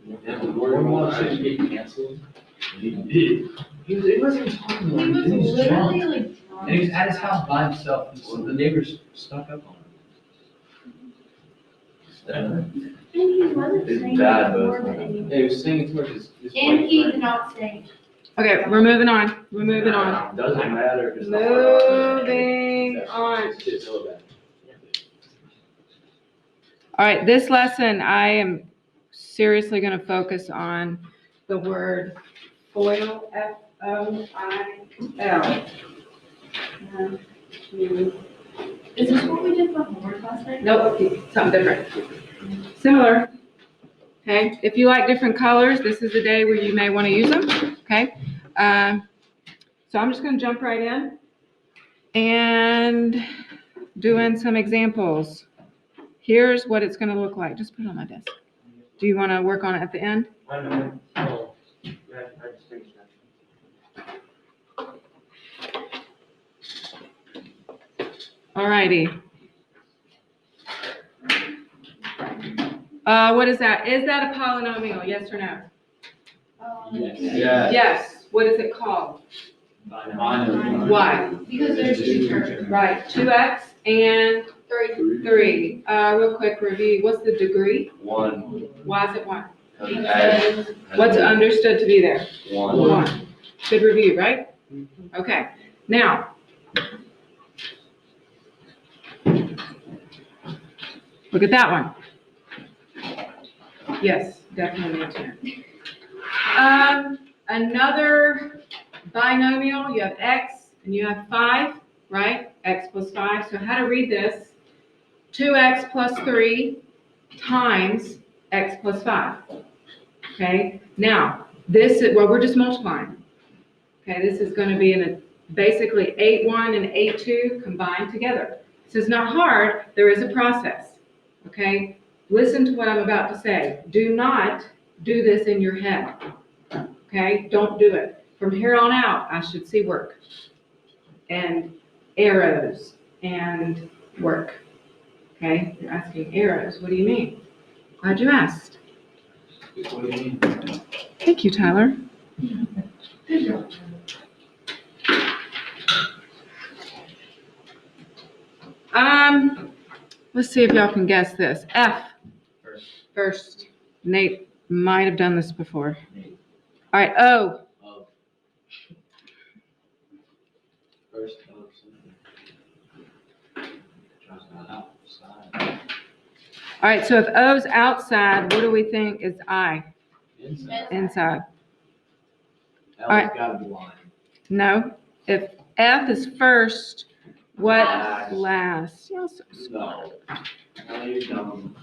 One wants to get canceled. He did. It wasn't even talking He about was it. He was literally drunk. like drunk. And he was at his house by himself. So the neighbors stuck up on him. And he wasn't His saying dad more was. than anything. Yeah, he was singing towards his And he wife. did not sing. Okay, we're moving on. We're moving on. Doesn't matter if it's not. Moving on. It's so bad. All right, this lesson, I am seriously going to focus on the word foil, F-O-I-L. Is this what we did for homework last night? Nope, something different. Similar. Okay, if you like different colors, this is the day where you may want to use them. Okay, so I'm just going to jump right in and doing some examples. Here's what it's going to look like. Just put it on my desk. Do you want to work on it at the end? I know. Oh, yeah, I just finished that. All righty. What is that? Is that a polynomial? Yes or no? Yes. Yes. What is it called? Why? Because there's two terms. Right. 2x and Three. 3. Real quick review. What's the degree? 1. Why is it 1? Because What's understood to be there? 1. 1. Good review, right? Okay. Now, look at that one. Yes, definitely a 10. Another binomial, you have x and you have 5, right? X plus 5. So how to read this? 2x plus 3 times x plus 5. Okay? Now, this is, well, we're just multiplying. Okay, this is going to be basically 8-1 and 8-2 combined together. This is not hard. There is a process. Okay? Listen to what I'm about to say. Do not do this in your head. Okay? Don't do it. From here on out, I should see work and arrows and work. Okay? You're asking arrows. What do you mean? Glad you asked. What do you mean? Thank you, Tyler. Good job. Let's see if y'all can guess this. F. First. Nate might have done this before. All right, O. Of. First of something. Outside. All right, so if O's outside, what do we think is I? Inside. Inside. L's Alright. gotta be line. No. If F is first, what Last. last? Y'all so smart. No. No, you're dumb.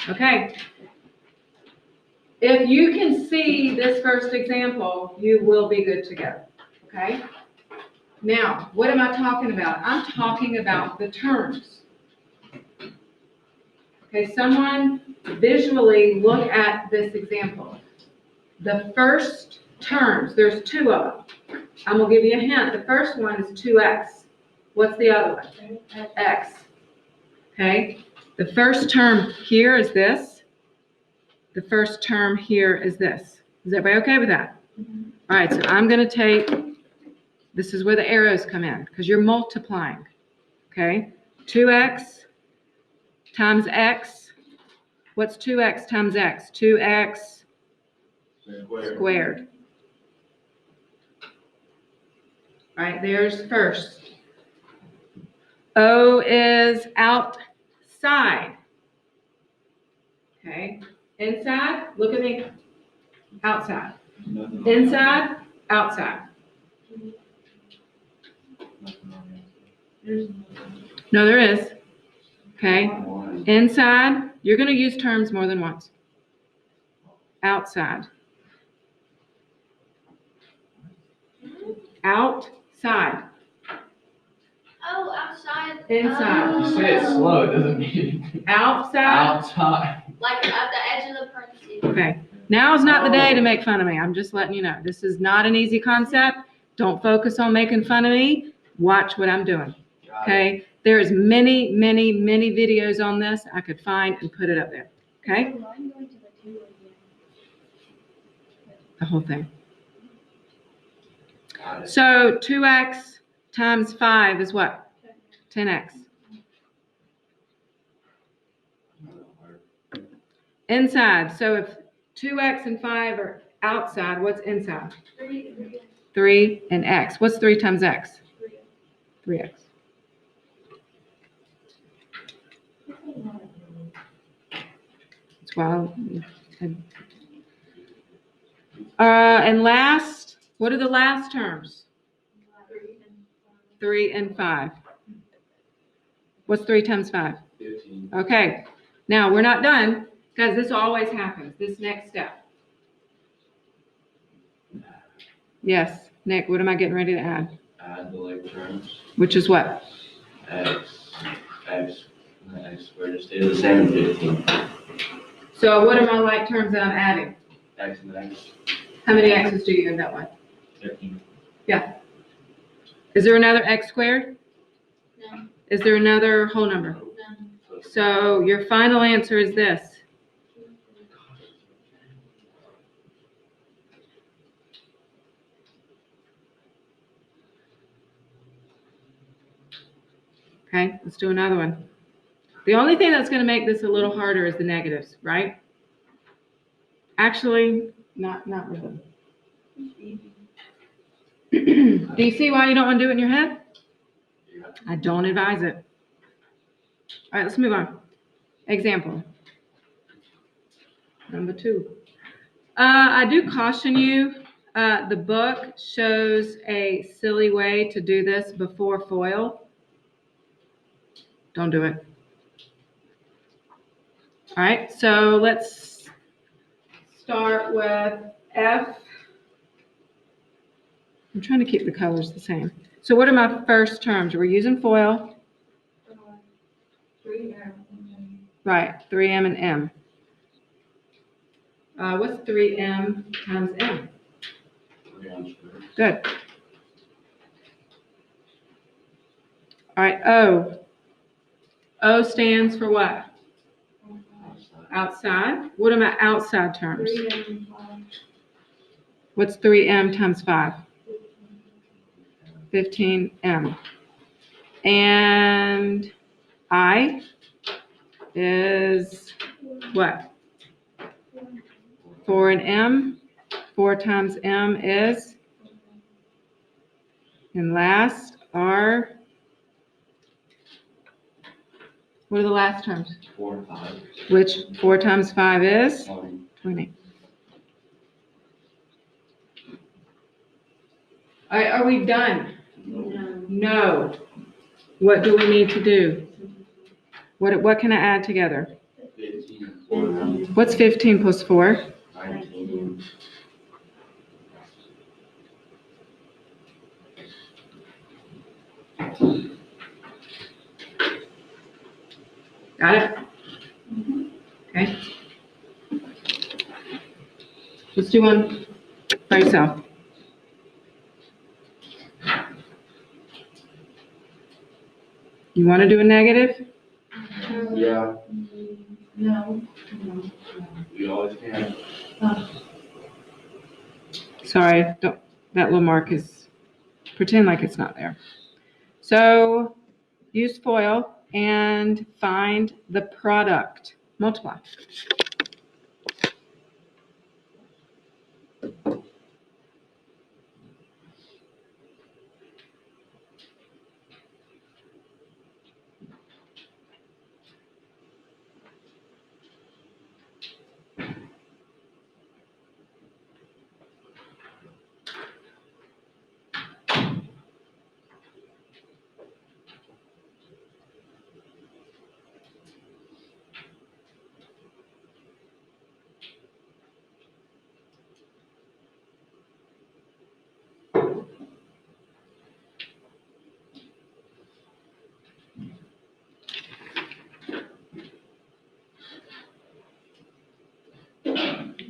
Okay. If you can see this first example, you will be good to go. Okay? Now, what am I talking about? I'm talking about the terms. Okay, someone visually look at this example. The first terms, there's 2 of them. I'm gonna give you a hint. The first one is 2x. What's the other one? X. Okay? The first term here is this. The first term here is this. Is everybody okay with that? All right, so I'm going to take, this is where the arrows come in, because you're multiplying. Okay? 2x times x. What's 2x times x? 2x squared. All right, there's first. O is outside. Okay? Inside, look at me. Outside. Inside, outside. No, there is. Okay? Inside, you're going to use terms more than once. Outside. Outside. Oh, outside. Inside. You say it slow, it doesn't mean. Outside. Outside. Like at the edge of the parentheses. Okay. Now is not the day to make fun of me. I'm just letting you know. This is not an easy concept. Don't focus on making fun of me. Watch what I'm doing. Okay? There's many, many, many videos on this I could find and put it up there. Okay, So I'm going to the 2 again. the whole thing. Got it. So 2x times 5 is what? 10x. Inside, so if 2x and 5 are outside, what's inside? 3. 3 and x. What's 3 times x? 3. 3x. That's why. And last, what are the last terms? 3 and 5. What's 3 times 5? 15. Okay, now we're not done because this always happens, this next step. Yes, Nick, what am I getting ready to add? Add the like terms. Which is what? X squared to stay the same as 15. So what are my like terms that I'm adding? X and X. How many x's do you end up with? 15. Is there another x squared? No. Is there another whole number? No. So your final answer is this. Okay, let's do another one. The only thing that's going to make this a little harder is the negatives, right? Actually, not really. Do you see why you don't want to do it in your head? Yeah. I don't advise it. All right, let's move on. Example. Number 2. I do caution you, the book shows a silly way to do this before FOIL. Don't do it. All right, so let's start with F. I'm trying to keep the colors the same. So what are my first terms? We're using FOIL. 3. Right, 3m and m. What's 3m times m? 3 squared. Good. All right, O. O stands for what? Outside. Outside. What are my outside terms? 3 and 5. What's 3m times 5? 15m. And I is what? 4 and m. 4 times m is? And last are, what are the last terms? 4 and 5. Which 4 times 5 is? 20. 20. All right, are we done? No. No. What do we need to do? What can I add together? 15. 4 and What's 15 plus 4? 19. Got it? Okay. Let's do one by yourself. You want to do a negative? Yeah, No. we always can. Sorry, don't, that little mark is, pretend like it's not there. So use FOIL and find the product. Multiply.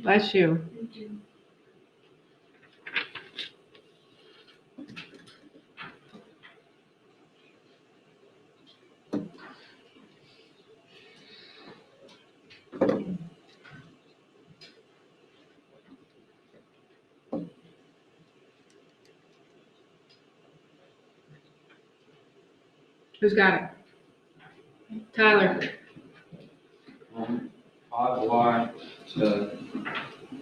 Bless you. Who's got it? Tyler, 5y to,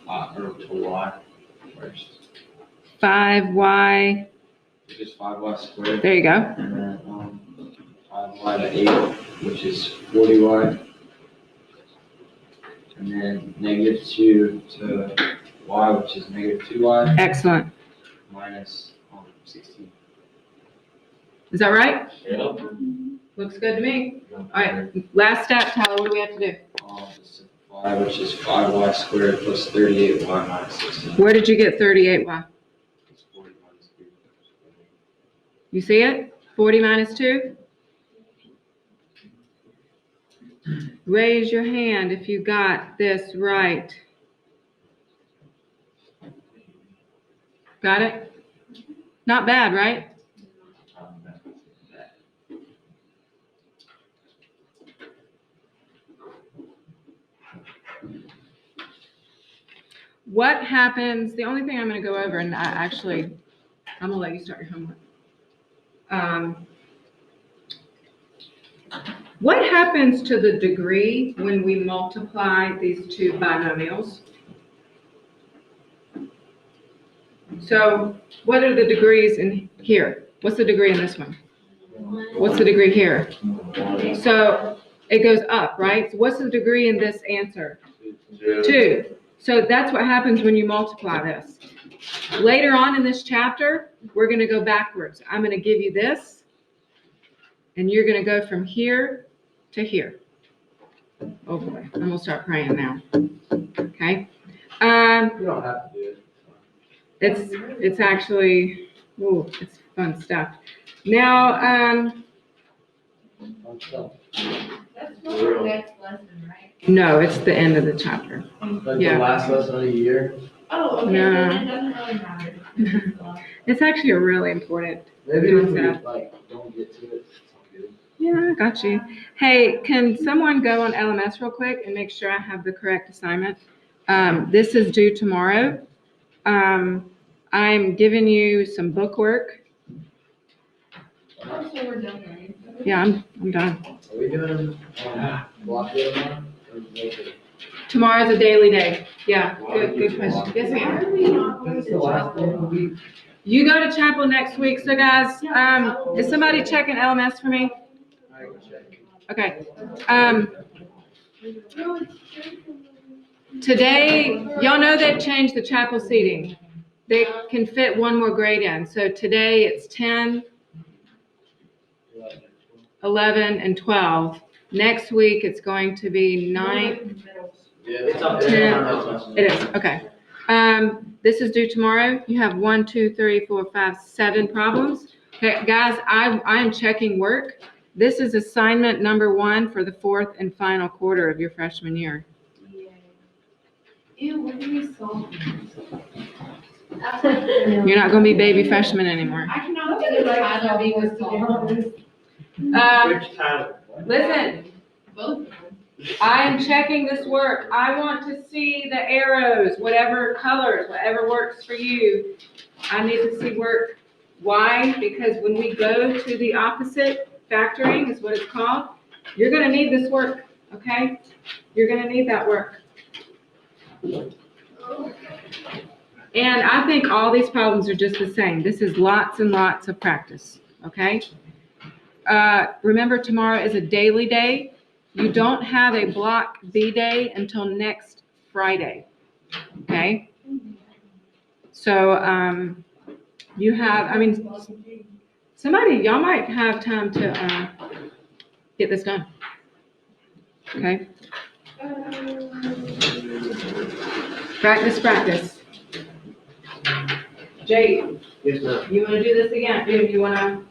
or to y first. 5y, Which is 5y squared. there you go. And then, 5y to 8, which is 40y. And then -2 to y, which is -2y, Excellent. minus 16. Is that right? Yep. Looks good to me. All right, last step, Tyler, what do we have to do? Simplify, which is 5y squared plus 38y minus 16. Where did you get 38y? It's 40 minus 2. You see it? 40 minus 2? Raise your hand if you got this right. Got it? Not bad, right? What happens, the only thing I'm going to go over, and I'm going to let you start your homework. What happens to the degree when we multiply these two binomials? So what are the degrees in here? What's the degree in this one? What's the degree here? So it goes up, right? So what's the degree in this answer? 2. So that's what happens when you multiply this. Later on in this chapter, we're going to go backwards. I'm going to give you this, and you're going to go from here to here. Oh boy, I'm going to start praying now. Okay? You don't have to do it. It's actually, ooh, it's fun stuff. Now, That's not the next lesson, right? no, it's the end of the chapter. Like Yeah. the last lesson of the year. Oh, okay, No. so then it doesn't really matter. It's actually a really important. Maybe if we Concept. don't get to it, it's all good. Yeah, I got you. Hey, can someone go on LMS real quick and make sure I have the correct assignment? This is due tomorrow. I'm giving you some book work. Oh, so we're done, right? Yeah, I'm done. Are we doing, block day tomorrow? Or make it- Tomorrow's a daily day. Yeah, good question. Yes, Why ma'am. are we not going It's to the last day of the chapel? week. You go to chapel next week. So guys, is somebody checking LMS for me? I can check. Okay. No, it's true. Today, y'all know they've changed the chapel seating. They can fit one more grade in. So today it's 10, 11, and 12. Next week, it's going to be 9. Yeah, it's up Ten. It is, okay. This is due tomorrow. You have 1, 2, 3, 4, 5, 7 problems. Okay, guys, I am checking work. This is assignment number 1 for the 4th and final quarter of your freshman year. Ew, what do we solve? You're not going to be baby freshmen anymore. I cannot think of Tyler being a solve. Which Tyler? Listen, Both of them. I am checking this work. I want to see the arrows, whatever colors, whatever works for you. I need to see work. Why? Because when we go to the opposite, factoring is what it's called, you're going to need this work, okay? You're going to need that work. And I think all these problems are just the same. This is lots and lots of practice, okay? Remember, tomorrow is a daily day. You don't have a block B day until next Friday, okay? So, you have, I mean, y'all might have time to, get this done, okay? Practice. Jay, Yes, ma'am. you wanna do this again? You wanna